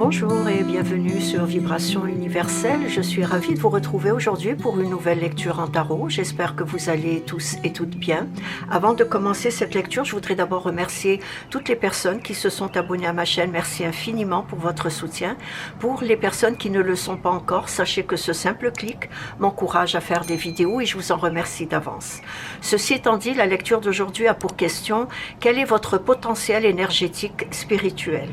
Bonjour et bienvenue sur Vibration Universelle. Je suis ravie de vous retrouver aujourd'hui pour une nouvelle lecture en tarot. J'espère que vous allez tous et toutes bien. Avant de commencer cette lecture, je voudrais d'abord remercier toutes les personnes qui se sont abonnées à ma chaîne. Merci infiniment pour votre soutien. Pour les personnes qui ne le sont pas encore, sachez que ce simple clic m'encourage à faire des vidéos et je vous en remercie d'avance. Ceci étant dit, la lecture d'aujourd'hui a pour question: quel est votre potentiel énergétique spirituel?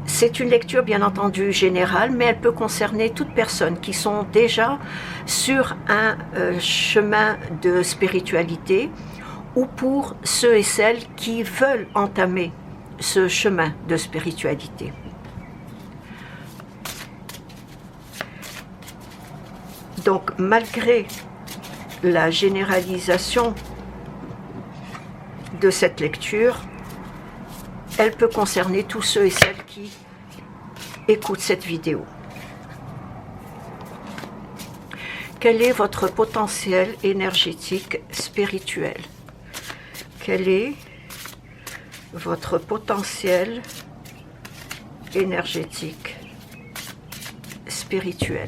C'est une lecture bien entendu générale, mais elle peut concerner toute personne qui sont déjà sur un chemin de spiritualité, ou pour ceux et celles qui veulent entamer ce chemin de spiritualité. Donc, malgré la généralisation de cette lecture, elle peut concerner tous ceux et celles qui écoutent cette vidéo. Quel est votre potentiel énergétique spirituel? Quel est votre potentiel énergétique spirituel?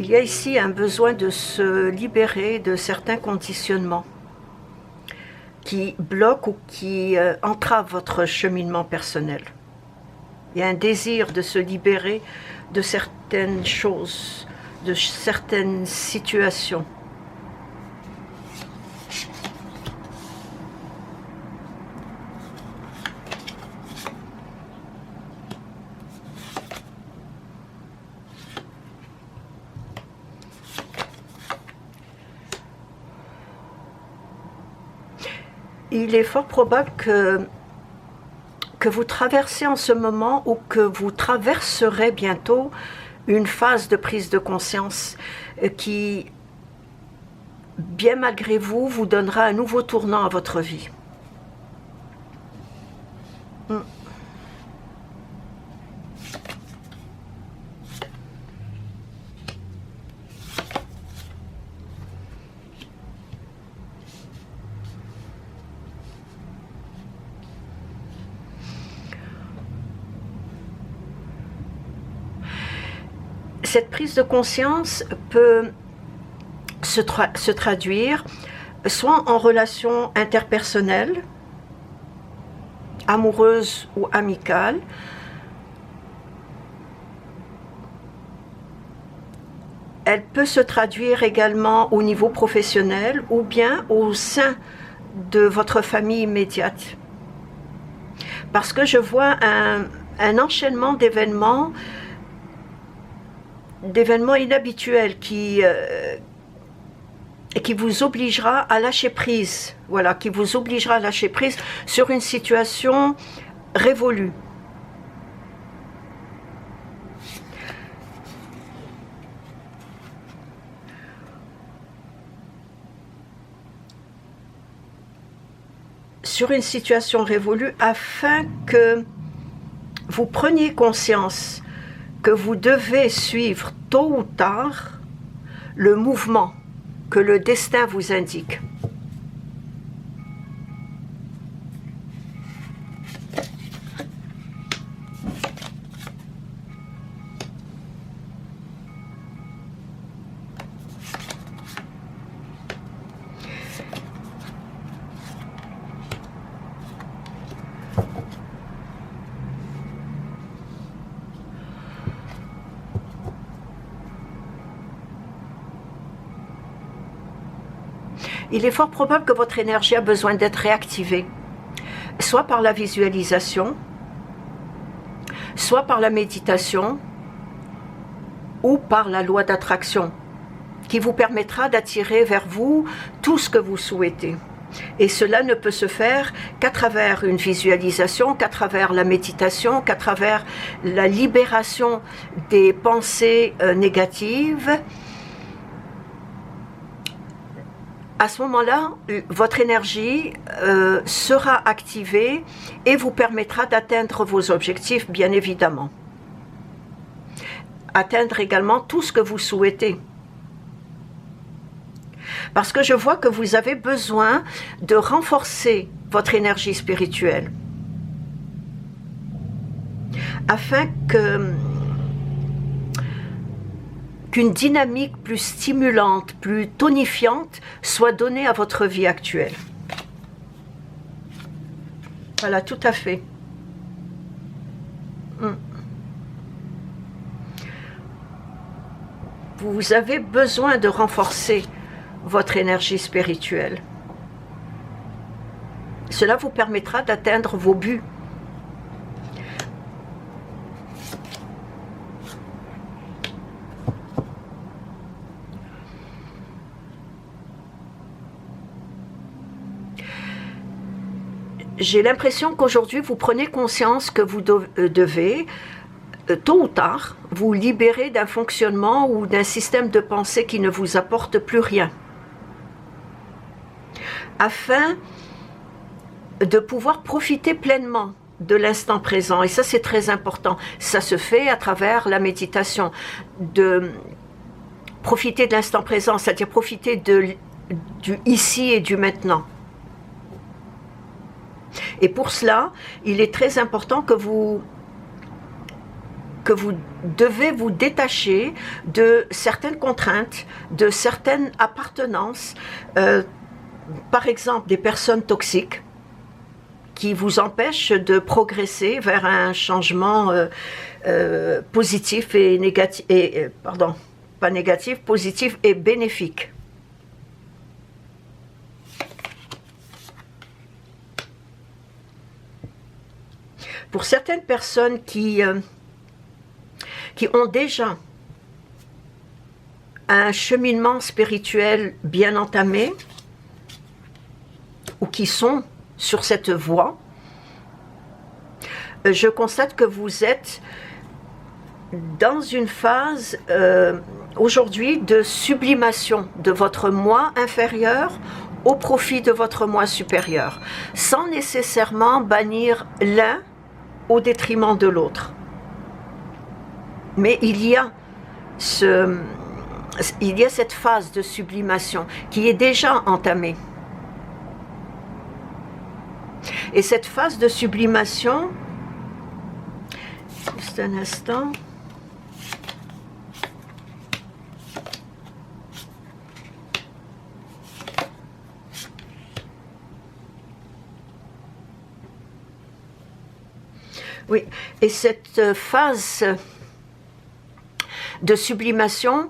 Il y a ici un besoin de se libérer de certains conditionnements qui bloquent ou qui entravent votre cheminement personnel. Il y a un désir de se libérer de certaines choses, de certaines situations. Il est fort probable que vous traversez en ce moment ou que vous traverserez bientôt une phase de prise de conscience qui, bien malgré vous, vous donnera un nouveau tournant à votre vie. Cette prise de conscience peut se traduire soit en relation interpersonnelle, amoureuse ou amicale, elle peut se traduire également au niveau professionnel ou bien au sein de votre famille immédiate. Parce que je vois un enchaînement d'événements inhabituels qui vous obligera à lâcher prise, voilà, qui vous obligera à lâcher prise sur une situation révolue. Sur une situation révolue afin que vous preniez conscience que vous devez suivre tôt ou tard le mouvement que le destin vous indique. Il est fort probable que votre énergie a besoin d'être réactivée, soit par la visualisation, soit par la méditation, ou par la loi d'attraction, qui vous permettra d'attirer vers vous tout ce que vous souhaitez. Et cela ne peut se faire qu'à travers une visualisation, qu'à travers la méditation, qu'à travers la libération des pensées négatives, à ce moment-là, votre énergie sera activée et vous permettra d'atteindre vos objectifs, bien évidemment. Atteindre également tout ce que vous souhaitez. Parce que je vois que vous avez besoin de renforcer votre énergie spirituelle afin qu'une dynamique plus stimulante, plus tonifiante soit donnée à votre vie actuelle. Voilà, tout à fait. Vous avez besoin de renforcer votre énergie spirituelle. Cela vous permettra d'atteindre vos buts. J'ai l'impression qu'aujourd'hui, vous prenez conscience que vous devez, tôt ou tard, vous libérer d'un fonctionnement ou d'un système de pensée qui ne vous apporte plus rien, afin de pouvoir profiter pleinement de l'instant présent. Et ça, c'est très important. Ça se fait à travers la méditation, de profiter de l'instant présent, c'est-à-dire profiter du ici et du maintenant. Et pour cela, il est très important que vous devez vous détacher de certaines contraintes, de certaines appartenances, par exemple des personnes toxiques qui vous empêchent de progresser vers un changement positif et négatif, pas négatif, positif et bénéfique. Pour certaines personnes qui ont déjà un cheminement spirituel bien entamé, ou qui sont sur cette voie, je constate que vous êtes dans une phase aujourd'hui de sublimation de votre moi inférieur au profit de votre moi supérieur, sans nécessairement bannir l'un au détriment de l'autre. Mais il y a cette phase de sublimation qui est déjà entamée. Et cette phase de sublimation, juste un instant, oui, et cette phase de sublimation,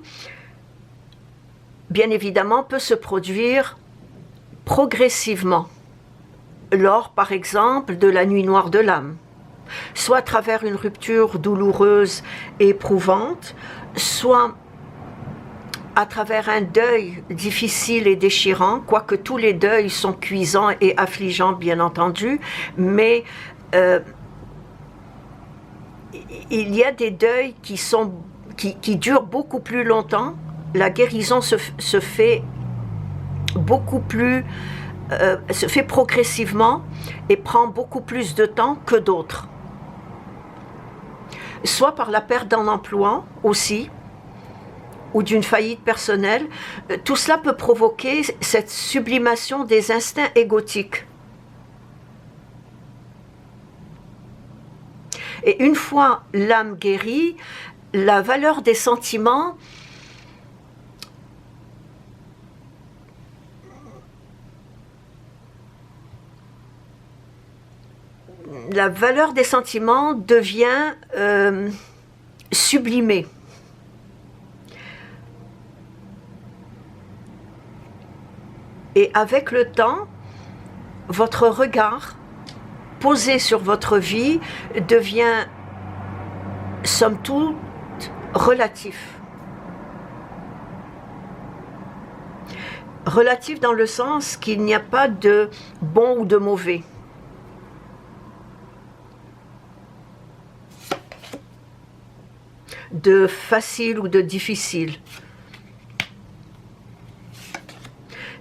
bien évidemment, peut se produire progressivement, lors, par exemple, de la nuit noire de l'âme, soit à travers une rupture douloureuse et éprouvante, soit à travers un deuil difficile et déchirant, quoique tous les deuils sont cuisants et affligeants, bien entendu, mais il y a des deuils qui durent beaucoup plus longtemps. La guérison se fait beaucoup plus, se fait progressivement et prend beaucoup plus de temps que d'autres. Soit par la perte d'un emploi aussi, ou d'une faillite personnelle. Tout cela peut provoquer cette sublimation des instincts égotiques. Et une fois l'âme guérie, la valeur des sentiments devient sublimée. Et avec le temps, votre regard posé sur votre vie devient, somme toute, relatif. Relatif dans le sens qu'il n'y a pas de bon ou de mauvais. De facile ou de difficile.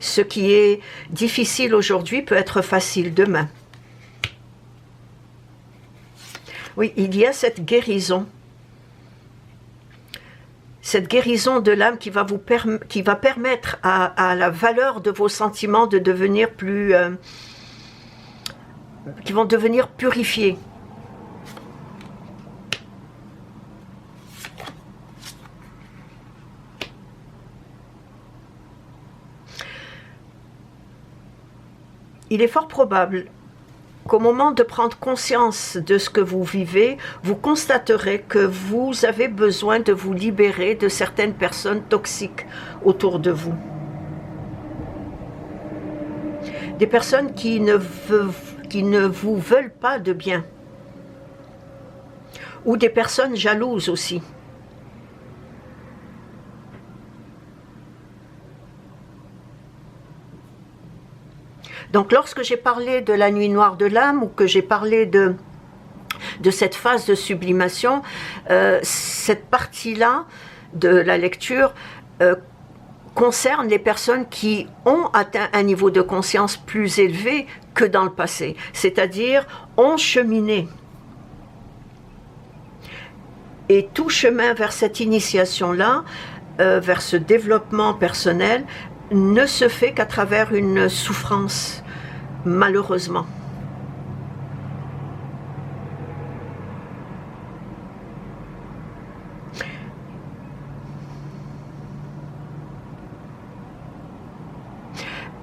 Ce qui est difficile aujourd'hui peut être facile demain. Oui, il y a cette guérison de l'âme qui va permettre à la valeur de vos sentiments de devenir plus... qui vont devenir purifiés. Il est fort probable qu'au moment de prendre conscience de ce que vous vivez, vous constaterez que vous avez besoin de vous libérer de certaines personnes toxiques autour de vous. Des personnes qui ne vous veulent pas de bien. Ou des personnes jalouses aussi. Donc lorsque j'ai parlé de la nuit noire de l'âme ou que j'ai parlé de cette phase de sublimation, cette partie-là de la lecture concerne les personnes qui ont atteint un niveau de conscience plus élevé que dans le passé, c'est-à-dire ont cheminé. Et tout chemin vers cette initiation-là, vers ce développement personnel, ne se fait qu'à travers une souffrance, malheureusement.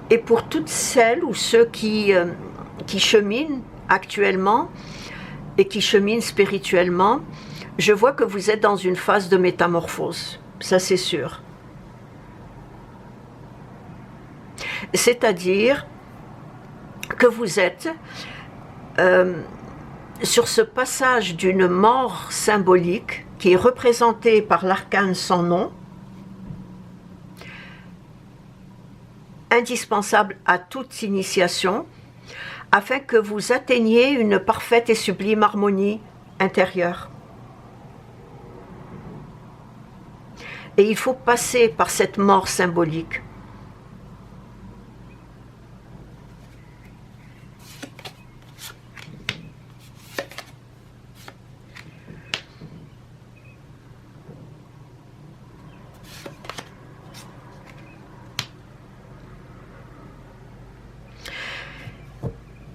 Et pour toutes celles ou ceux qui cheminent actuellement et qui cheminent spirituellement, je vois que vous êtes dans une phase de métamorphose, ça c'est sûr. C'est-à-dire que vous êtes sur ce passage d'une mort symbolique qui est représentée par l'arcane sans nom, indispensable à toute initiation, afin que vous atteigniez une parfaite et sublime harmonie intérieure. Et il faut passer par cette mort symbolique.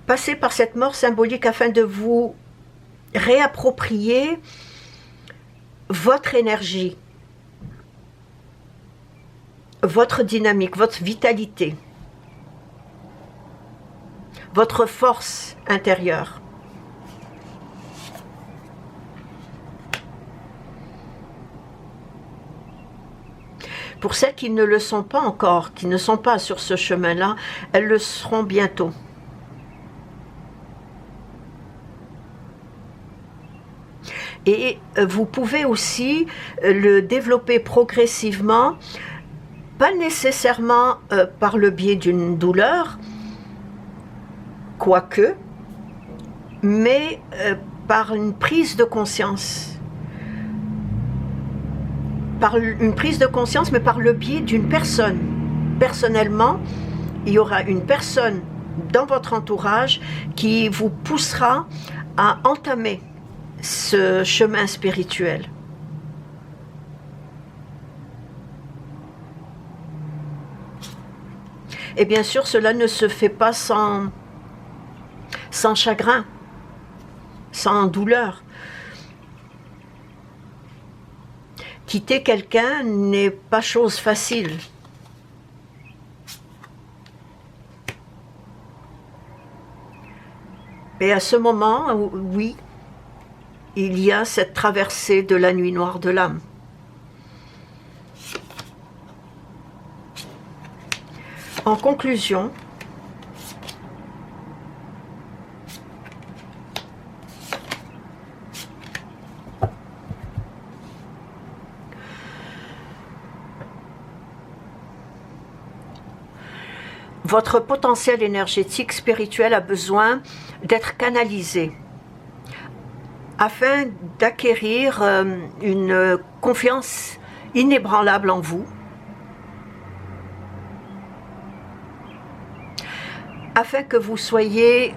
Passez par cette mort symbolique afin de vous réapproprier votre énergie, votre dynamique, votre vitalité, votre force intérieure. Pour celles qui ne le sont pas encore, qui ne sont pas sur ce chemin-là, elles le seront bientôt. Et vous pouvez aussi le développer progressivement, pas nécessairement par le biais d'une douleur, quoique, mais par une prise de conscience. Par une prise de conscience, mais par le biais d'une personne. Personnellement, il y aura une personne dans votre entourage qui vous poussera à entamer ce chemin spirituel. Et bien sûr, cela ne se fait pas sans chagrin, sans douleur. Quitter quelqu'un n'est pas chose facile. Et à ce moment, oui, il y a cette traversée de la nuit noire de l'âme. En conclusion, votre potentiel énergétique spirituel a besoin d'être canalisé afin d'acquérir une confiance inébranlable en vous, afin que vous soyez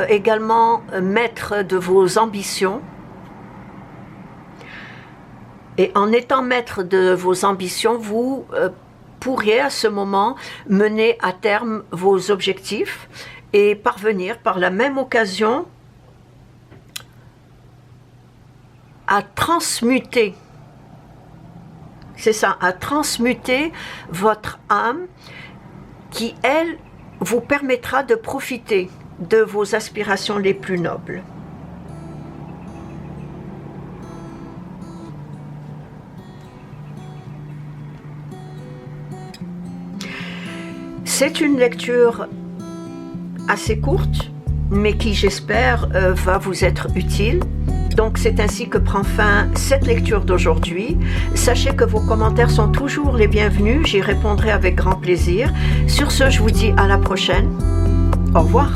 également maître de vos ambitions. Et en étant maître de vos ambitions, vous pourriez à ce moment mener à terme vos objectifs et parvenir par la même occasion à transmuter, c'est ça, à transmuter votre âme qui, elle, vous permettra de profiter de vos aspirations les plus nobles. C'est une lecture assez courte, mais qui, j'espère, va vous être utile. Donc c'est ainsi que prend fin cette lecture d'aujourd'hui. Sachez que vos commentaires sont toujours les bienvenus, j'y répondrai avec grand plaisir. Sur ce, je vous dis à la prochaine. Au revoir.